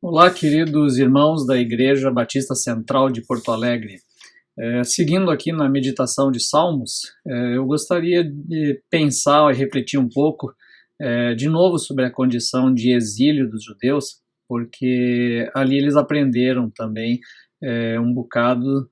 Olá, queridos irmãos da Igreja Batista Central de Porto Alegre. Seguindo aqui na meditação de Salmos, eu gostaria de pensar e refletir um pouco de novo sobre a condição de exílio dos judeus, porque ali eles aprenderam também um bocado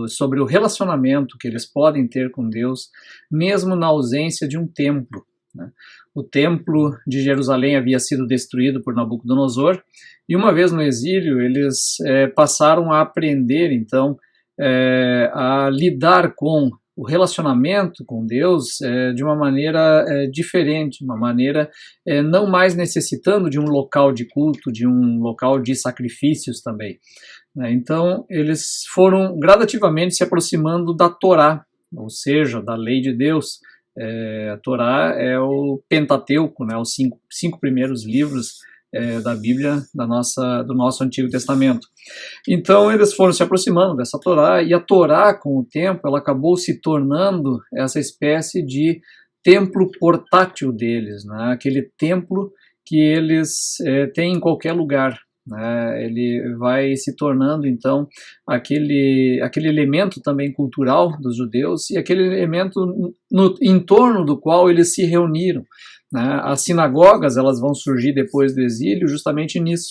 sobre o relacionamento que eles podem ter com Deus, mesmo na ausência de um templo, né? O templo de Jerusalém havia sido destruído por Nabucodonosor, e uma vez no exílio eles passaram a aprender então a lidar com o relacionamento com Deus de uma maneira diferente, uma maneira não mais necessitando de um local de culto, de um local de sacrifícios também, né? Então eles foram gradativamente se aproximando da Torá, ou seja, da lei de Deus. A Torá é o Pentateuco, né, os cinco primeiros livros da Bíblia, do nosso Antigo Testamento. Então eles foram se aproximando dessa Torá, e a Torá, com o tempo, ela acabou se tornando essa espécie de templo portátil deles, né, aquele templo que eles têm em qualquer lugar, né. Ele vai se tornando então aquele elemento também cultural dos judeus, e aquele elemento em torno do qual eles se reuniram, né. As sinagogas, elas vão surgir depois do exílio justamente nisso,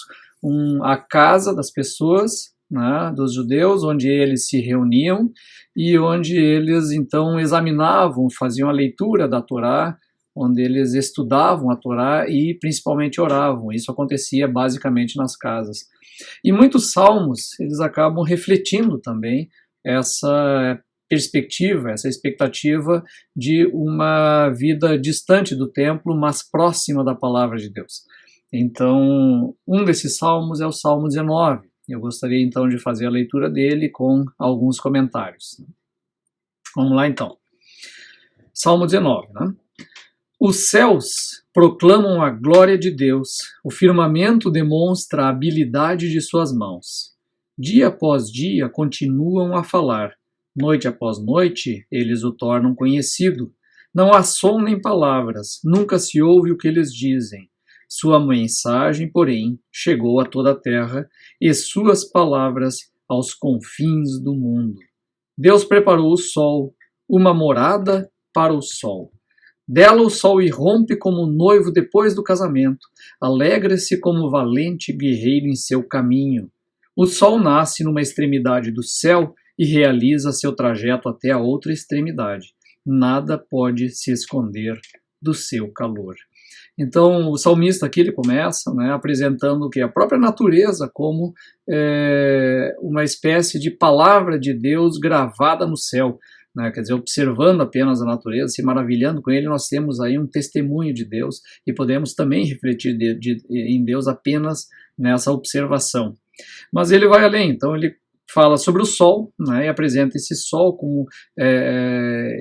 a casa das pessoas, né, dos judeus, onde eles se reuniam e onde eles então examinavam, faziam a leitura da Torá, onde eles estudavam a Torá e principalmente oravam. Isso acontecia basicamente nas casas. E muitos salmos, eles acabam refletindo também essa perspectiva, essa expectativa de uma vida distante do templo, mas próxima da palavra de Deus. Então, um desses salmos é o Salmo 19. Eu gostaria então de fazer a leitura dele com alguns comentários. Vamos lá então. Salmo 19, né? Os céus proclamam a glória de Deus, o firmamento demonstra a habilidade de suas mãos. Dia após dia continuam a falar, noite após noite eles o tornam conhecido. Não há som nem palavras, nunca se ouve o que eles dizem. Sua mensagem, porém, chegou a toda a terra, e suas palavras aos confins do mundo. Deus preparou o sol, uma morada para o sol. Dela o sol irrompe como noivo depois do casamento, alegra-se como valente guerreiro em seu caminho. O sol nasce numa extremidade do céu e realiza seu trajeto até a outra extremidade. Nada pode se esconder do seu calor. Então o salmista aqui ele começa, né, apresentando que a própria natureza como uma espécie de palavra de Deus gravada no céu, né, quer dizer, observando apenas a natureza, se maravilhando com ele, nós temos aí um testemunho de Deus e podemos também refletir em Deus apenas nessa observação. Mas ele vai além, então ele fala sobre o sol, né, e apresenta esse sol como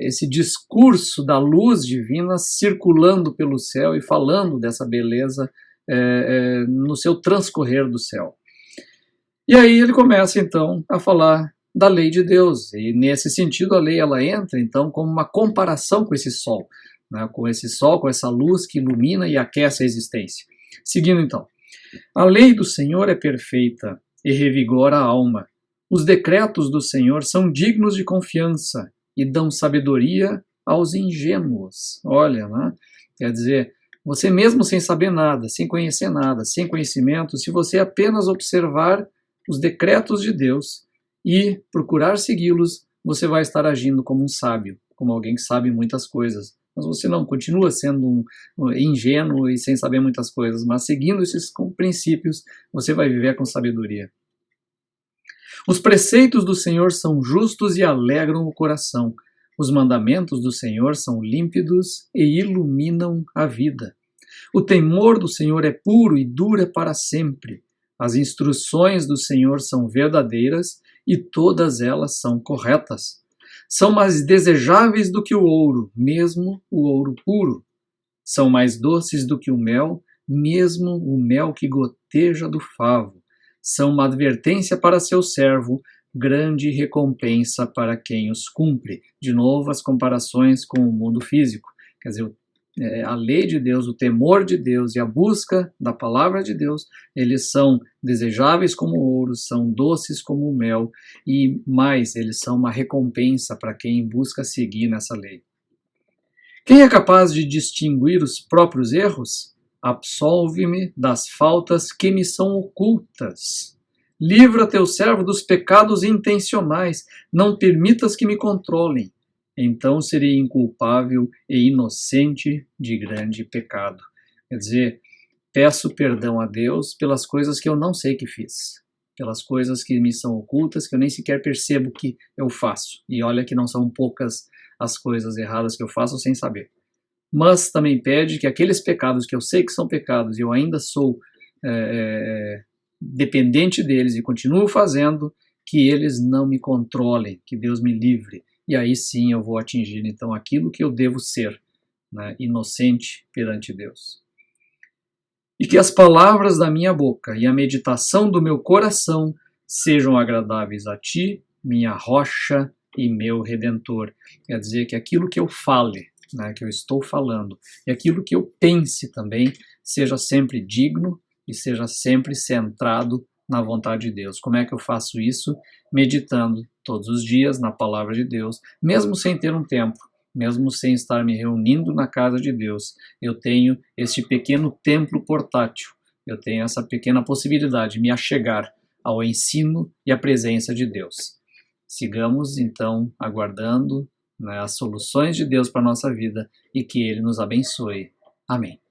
esse discurso da luz divina circulando pelo céu e falando dessa beleza no seu transcorrer do céu. E aí ele começa então a falar da lei de Deus, e nesse sentido a lei ela entra então como uma comparação com esse sol, né, com esse sol, com essa luz que ilumina e aquece a existência. Seguindo então, a lei do Senhor é perfeita e revigora a alma. Os decretos do Senhor são dignos de confiança e dão sabedoria aos ingênuos. Olha, né? Quer dizer, você mesmo sem saber nada, sem conhecer nada, sem conhecimento, se você apenas observar os decretos de Deus e procurar segui-los, você vai estar agindo como um sábio, como alguém que sabe muitas coisas. Mas você não, continua sendo um ingênuo e sem saber muitas coisas, mas seguindo esses princípios, você vai viver com sabedoria. Os preceitos do Senhor são justos e alegram o coração. Os mandamentos do Senhor são límpidos e iluminam a vida. O temor do Senhor é puro e dura para sempre. As instruções do Senhor são verdadeiras e todas elas são corretas. São mais desejáveis do que o ouro, mesmo o ouro puro. São mais doces do que o mel, mesmo o mel que goteja do favo. São uma advertência para seu servo, grande recompensa para quem os cumpre. De novo, as comparações com o mundo físico. Quer dizer, a lei de Deus, o temor de Deus e a busca da palavra de Deus, eles são desejáveis como ouro, são doces como o mel, e mais, eles são uma recompensa para quem busca seguir nessa lei. Quem é capaz de distinguir os próprios erros? Absolve-me das faltas que me são ocultas. Livra teu servo dos pecados intencionais, não permitas que me controlem. Então serei inculpável e inocente de grande pecado. Quer dizer, peço perdão a Deus pelas coisas que eu não sei que fiz, pelas coisas que me são ocultas, que eu nem sequer percebo que eu faço. E olha que não são poucas as coisas erradas que eu faço sem saber. Mas também pede que aqueles pecados que eu sei que são pecados e eu ainda sou dependente deles e continuo fazendo, que eles não me controlem, que Deus me livre. E aí sim eu vou atingir então aquilo que eu devo ser, né, inocente perante Deus. E que as palavras da minha boca e a meditação do meu coração sejam agradáveis a ti, minha rocha e meu redentor. Quer dizer, que aquilo que eu fale, né, que eu estou falando, e aquilo que eu pense também, seja sempre digno e seja sempre centrado na vontade de Deus. Como é que eu faço isso? Meditando todos os dias na palavra de Deus, mesmo sem ter um tempo, mesmo sem estar me reunindo na casa de Deus. Eu tenho este pequeno templo portátil, eu tenho essa pequena possibilidade de me achegar ao ensino e à presença de Deus. Sigamos, então, aguardando, né, as soluções de Deus para a nossa vida e que Ele nos abençoe. Amém.